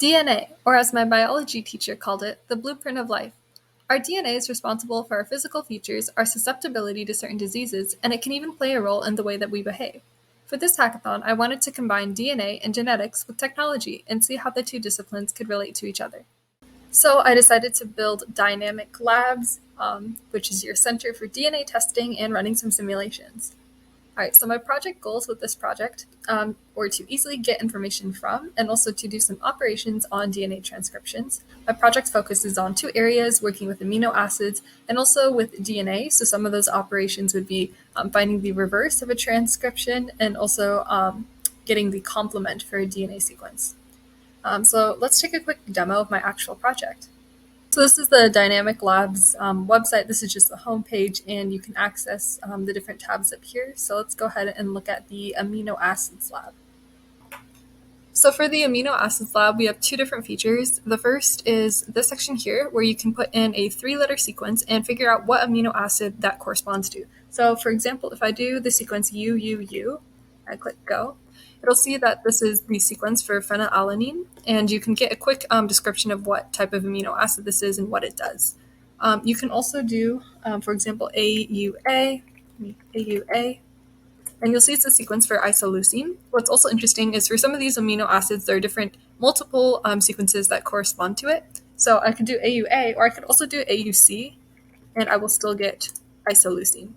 DNA, or as my biology teacher called it, the blueprint of life. Our DNA is responsible for our physical features, our susceptibility to certain diseases, and it can even play a role in the way that we behave. For this hackathon, I wanted to combine DNA and genetics with technology and see how the two disciplines could relate to each other. So I decided to build DyNAmic Labs, which is your center for DNA testing and running some simulations. All right, so my project goals with this project were to easily get information from and also to do some operations on DNA transcriptions. My project focuses on two areas, working with amino acids and also with DNA. So some of those operations would be finding the reverse of a transcription and also getting the complement for a DNA sequence. So let's take a quick demo of my actual project. So this is the DyNAmic Labs website. This is just the homepage, and you can access the different tabs up here. So let's go ahead and look at the amino acids lab. So for the amino acids lab, we have two different features. The first is this section here, where you can put in a 3-letter sequence and figure out what amino acid that corresponds to. So for example, if I do the sequence UUU, I click go, it'll see that this is the sequence for phenylalanine, and you can get a quick description of what type of amino acid this is and what it does. You can also do, for example, AUA, and you'll see it's a sequence for isoleucine. What's also interesting is for some of these amino acids, there are different multiple sequences that correspond to it. So I could do AUA, or I could also do AUC, and I will still get isoleucine.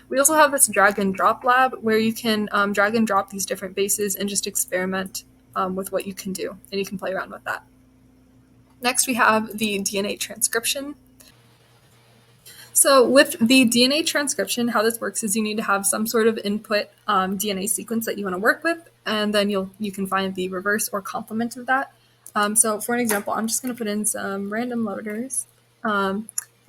We also have this drag and drop lab where you can drag and drop these different bases and just experiment with what you can do, and you can play around with that. Next, we have the DNA transcription. So with the DNA transcription, how this works is you need to have some sort of input DNA sequence that you want to work with, and then you can find the reverse or complement of that. So for an example, I'm just going to put in some random loaders.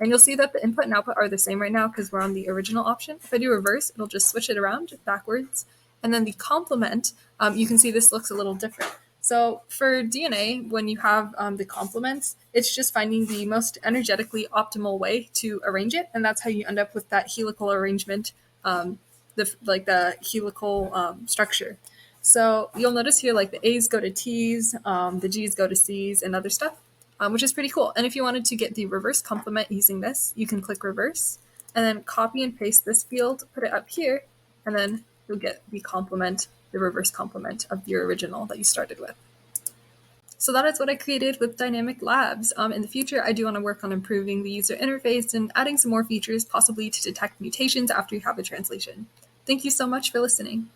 And you'll see that the input and output are the same right now because we're on the original option. If I do reverse, it'll just switch it around backwards. And then the complement, you can see this looks a little different. So for DNA, when you have the complements, it's just finding the most energetically optimal way to arrange it. And that's how you end up with that helical arrangement, the helical structure. So you'll notice here, like the A's go to T's, the G's go to C's, and other stuff. Which is pretty cool. And if you wanted to get the reverse complement using this, you can click reverse and then copy and paste this field, put it up here, and then you'll get the complement, the reverse complement of your original that you started with. So that is what I created with DyNAmic Labs. In the future, I do want to work on improving the user interface and adding some more features, possibly to detect mutations after you have a translation. Thank you so much for listening.